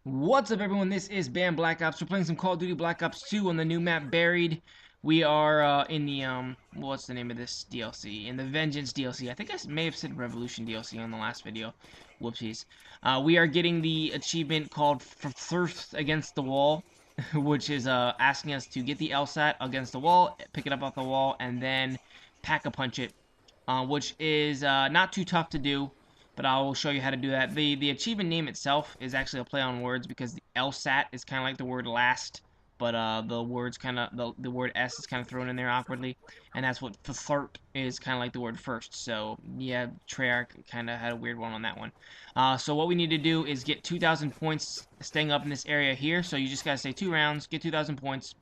What's up, everyone? This is Bam Black Ops. We're playing some Call of Duty Black Ops 2 on the new map Buried. We are in the what's the name of this DLC? In the Vengeance DLC. I think I may have said Revolution DLC on the last video. Whoopsies. We are getting the achievement called FSIRT against the wall, which is asking us to get the LSAT against the wall, pick it up off the wall, and then pack a punch it, which is not too tough to do, but I will show you how to do that. The achievement name itself is actually a play on words because the LSAT is kind of like the word last, but the words kind of the word S is kind of thrown in there awkwardly, and that's what FSIRT is kind of like the word first. So yeah, Treyarch kind of had a weird one on that one. So what we need to do is get 2,000 points staying up in this area here. So you just gotta stay 2 rounds, get 2,000 points,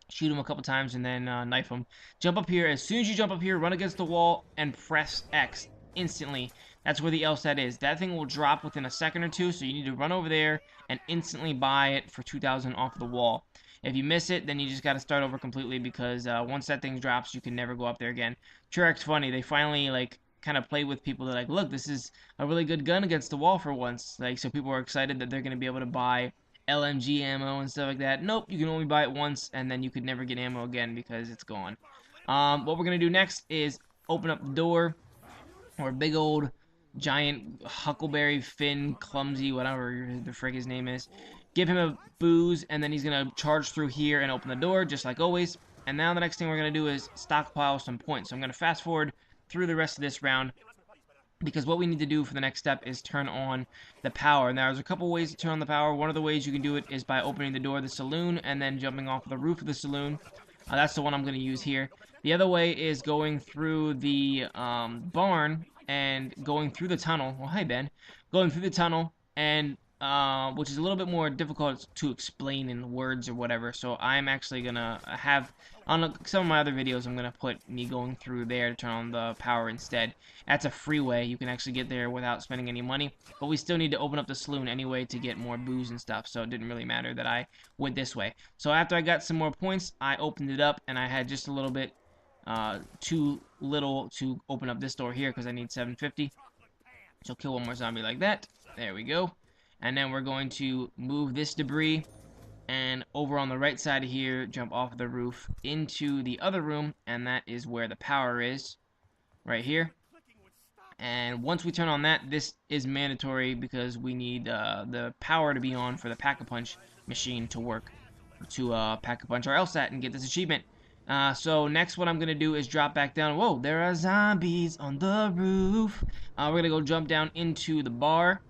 shoot him a couple times, and then knife him. Jump up here. As soon as you jump up here, run against the wall and press X instantly. That's where the LSAT is. That thing will drop within a second or two, so you need to run over there and instantly buy it for 2,000 off the wall. If you miss it, then you just got to start over completely because once that thing drops, you can never go up there again. Treyarch's funny. They finally kind of play with people. They're like, look, this is a really good gun against the wall for once. So people are excited that they're going to be able to buy LMG ammo and stuff like that. Nope, you can only buy it once, and then you could never get ammo again because it's gone. What we're going to do next is open up the door, or big old giant Huckleberry Finn Clumsy, whatever the frick his name is. Give him a booze, and then he's going to charge through here and open the door, just like always. And now the next thing we're going to do is stockpile some points. So I'm going to fast forward through the rest of this round, because what we need to do for the next step is turn on the power. Now, there's a couple ways to turn on the power. One of the ways you can do it is by opening the door of the saloon and then jumping off the roof of the saloon. That's the one I'm going to use here. The other way is going through the barn and going through the tunnel. Well, hi, Ben. Going through the tunnel, and which is a little bit more difficult to explain in words or whatever. So I'm actually going to have, on some of my other videos, I'm going to put me going through there to turn on the power instead. That's a freeway. You can actually get there without spending any money. But we still need to open up the saloon anyway to get more booze and stuff. So it didn't really matter that I went this way. So after I got some more points, I opened it up, and I had just a little bit too little to open up this door here because I need 750. So kill one more zombie like that. There we go. And then we're going to move this debris, and over on the right side of here, jump off the roof into the other room, and that is where the power is, right here. And once we turn on that, this is mandatory because we need the power to be on for the Pack-a-Punch machine to work, to Pack-a-Punch our LSAT and get this achievement. So next what I'm going to do is drop back down. Whoa, there are zombies on the roof. We're going to go jump down into the bar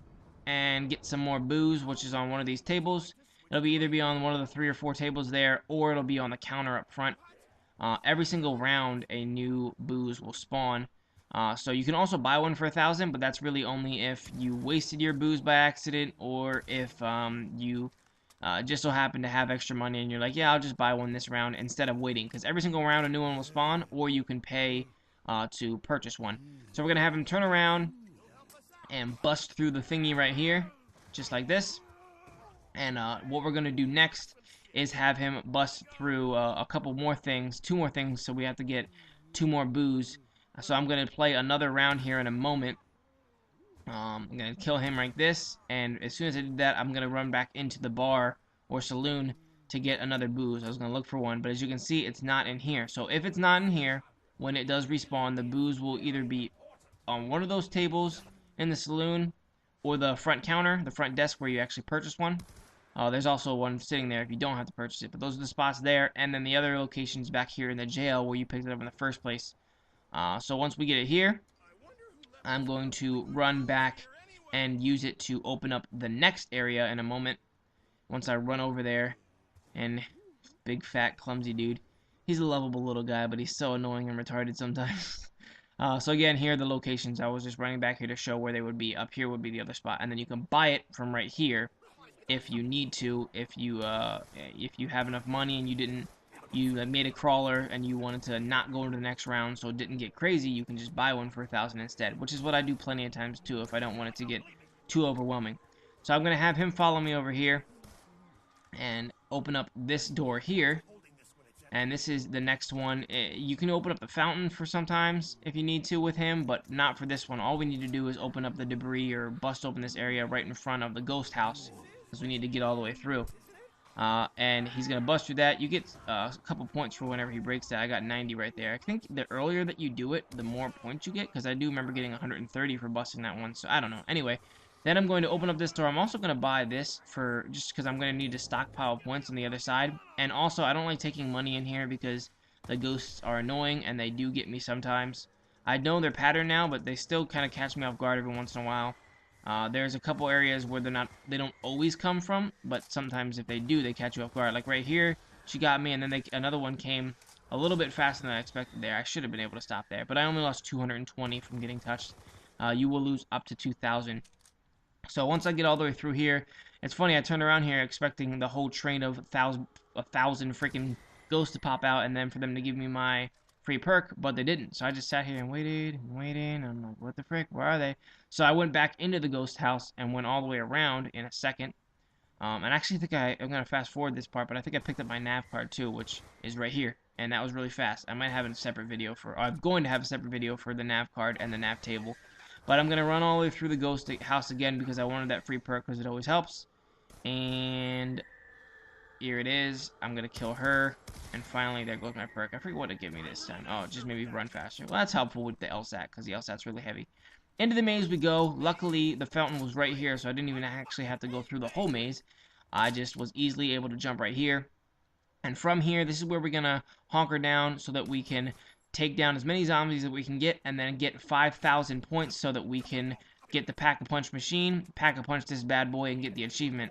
and get some more booze, which is on one of these tables. It'll either be on one of the 3 or 4 tables there, or it'll be on the counter up front. Every single round, a new booze will spawn. So you can also buy one for 1,000, but that's really only if you wasted your booze by accident, or if you just so happen to have extra money and you're like, yeah, I'll just buy one this round instead of waiting, because every single round a new one will spawn, or you can pay to purchase one. So we're going to have him turn around and bust through the thingy right here, just like this. And what we're going to do next is have him bust through a couple more things, 2 more things, so we have to get 2 more booze. So I'm going to play another round here in a moment. I'm going to kill him like this, and as soon as I do that, I'm going to run back into the bar or saloon to get another booze. I was going to look for one, but as you can see, it's not in here. So if it's not in here, when it does respawn, the booze will either be on one of those tables in the saloon, or the front counter, the front desk where you actually purchase one. There's also one sitting there if you don't have to purchase it, but those are the spots there, and then the other locations back here in the jail where you picked it up in the first place. So once we get it here, I'm going to run back and use it to open up the next area in a moment. Once I run over there, and big fat clumsy dude, he's a lovable little guy, but he's so annoying and retarded sometimes. So again, here are the locations. I was just running back here to show where they would be. Up here would be the other spot, and then you can buy it from right here if you need to. If you have enough money and you made a crawler and you wanted to not go into the next round, so it didn't get crazy, you can just buy one for 1,000 instead, which is what I do plenty of times too if I don't want it to get too overwhelming. So I'm gonna have him follow me over here and open up this door here. And this is the next one. You can open up the fountain for sometimes if you need to with him, but not for this one. All we need to do is open up the debris or bust open this area right in front of the ghost house. because we need to get all the way through. And he's gonna bust through that. You get a couple points for whenever he breaks that. I got 90 right there. I think the earlier that you do it, the more points you get, because I do remember getting 130 for busting that one. So I don't know. Anyway, then I'm going to open up this door. I'm also gonna buy this for just because I'm gonna need to stockpile points on the other side. And also, I don't like taking money in here because the ghosts are annoying and they do get me sometimes. I know their pattern now, but they still kind of catch me off guard every once in a while. There's a couple areas where they don't always come from, but sometimes if they do, they catch you off guard. Like right here, she got me, and then another one came a little bit faster than I expected there. I should have been able to stop there, but I only lost 220 from getting touched. You will lose up to 2,000. So once I get all the way through here, it's funny, I turned around here expecting the whole train of a thousand freaking ghosts to pop out, and then for them to give me my free perk, but they didn't. So I just sat here and waited and waited, and I'm like, what the frick, where are they? So I went back into the ghost house and went all the way around in a second. And I actually think I'm going to fast forward this part, but I think I picked up my nav card too, which is right here. And that was really fast. I might have a separate video for, or I'm going to have a separate video for the nav card and the nav table. But I'm going to run all the way through the ghost house again because I wanted that free perk because it always helps. And here it is. I'm going to kill her. And finally, there goes my perk. I forget what it gave me this time. Oh, it just made me run faster. Well, that's helpful with the LSAT because the LSAT's really heavy. Into the maze we go. Luckily, the fountain was right here, so I didn't even actually have to go through the whole maze. I just was easily able to jump right here. And from here, this is where we're going to hunker down so that we can take down as many zombies as we can get, and then get 5,000 points so that we can get the Pack-a-Punch machine, Pack-a-Punch this bad boy, and get the achievement.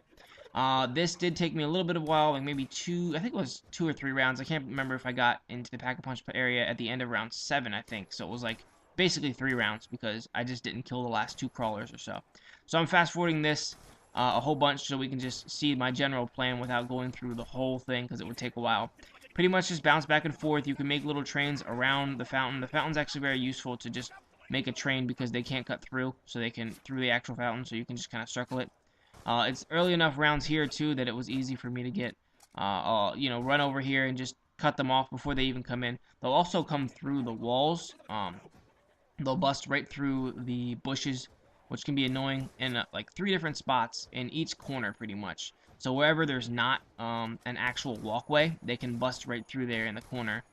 This did take me a little bit of a while, like maybe I think it was 2 or 3 rounds. I can't remember if I got into the Pack-a-Punch area at the end of round 7, I think. So it was like basically 3 rounds because I just didn't kill the last 2 crawlers or so. So I'm fast-forwarding this a whole bunch so we can just see my general plan without going through the whole thing because it would take a while. Pretty much just bounce back and forth. You can make little trains around the fountain. The fountain's actually very useful to just make a train because they can't cut through, so they can through the actual fountain, so you can just kind of circle it. It's early enough rounds here too that it was easy for me to get, run over here and just cut them off before they even come in. They'll also come through the walls. They'll bust right through the bushes, which can be annoying in like 3 different spots in each corner pretty much. So wherever there's not an actual walkway, they can bust right through there in the corner,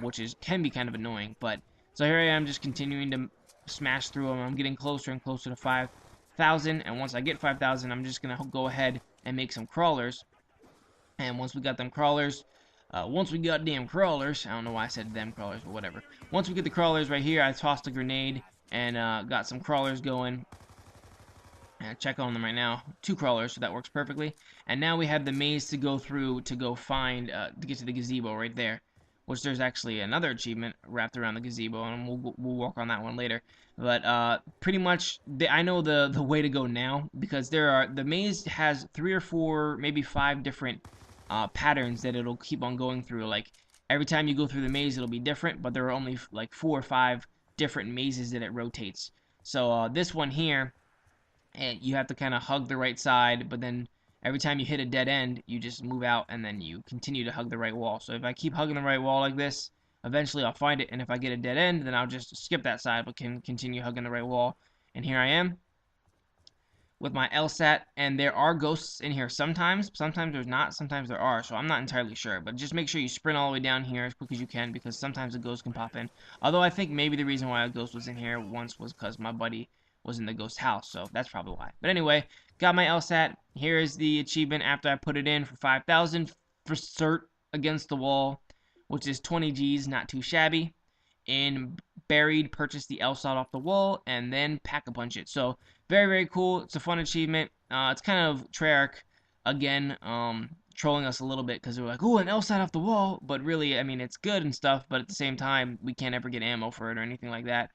which can be kind of annoying. But so here I am just continuing to smash through them. I'm getting closer and closer to 5,000, and once I get 5,000, I'm just going to go ahead and make some crawlers. And once we got them crawlers, once we got damn crawlers, I don't know why I said them crawlers, but whatever. Once we get the crawlers right here, I tossed a grenade and got some crawlers going. Check on them right now. 2 crawlers, so that works perfectly. And now we have the maze to go through to go find, to get to the gazebo right there. Which there's actually another achievement wrapped around the gazebo, and we'll work on that one later. But pretty much, I know the way to go now because the maze has 3 or 4, maybe 5 different patterns that it'll keep on going through. Like every time you go through the maze, it'll be different, but there are only like 4 or 5 different mazes that it rotates. So this one here, and you have to kind of hug the right side, but then every time you hit a dead end, you just move out and then you continue to hug the right wall. So if I keep hugging the right wall like this, eventually I'll find it, and if I get a dead end, then I'll just skip that side but can continue hugging the right wall. And here I am with my LSAT, and there are ghosts in here sometimes there's not, sometimes there are, so I'm not entirely sure, but just make sure you sprint all the way down here as quick as you can because sometimes a ghost can pop in. Although I think maybe the reason why a ghost was in here once was because my buddy was in the ghost house, so that's probably why. But anyway, got my LSAT. Here is the achievement after I put it in for 5,000 for FSIRT against the wall, which is 20 G's, not too shabby. In buried, purchase the LSAT off the wall, and then Pack-a-Punch it. So very, very cool. It's a fun achievement. It's kind of Treyarch again, trolling us a little bit because they're like, "Ooh, an LSAT off the wall," but really, I mean, it's good and stuff. But at the same time, we can't ever get ammo for it or anything like that.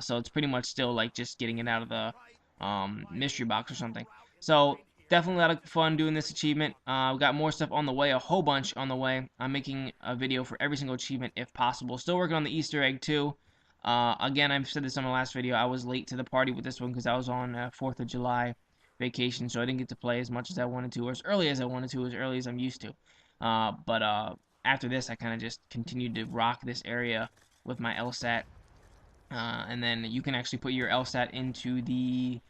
So it's pretty much still like just getting it out of the mystery box or something. So definitely a lot of fun doing this achievement. We've got more stuff on the way, a whole bunch on the way. I'm making a video for every single achievement if possible. Still working on the Easter egg too. Again, I've said this on my last video. I was late to the party with this one because I was on 4th of July vacation, so I didn't get to play as much as I wanted to, or as early as I wanted to, as early as I'm used to. But after this, I kind of just continued to rock this area with my LSAT. And then you can actually put your LSAT into the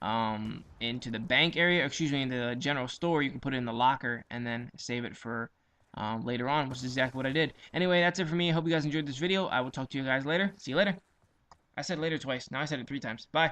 into the bank area, excuse me, into the general store. You can put it in the locker and then save it for later on, which is exactly what I did. Anyway, that's it for me. I hope you guys enjoyed this video. I will talk to you guys later. See you later. I said later twice. Now I said it 3 times. Bye.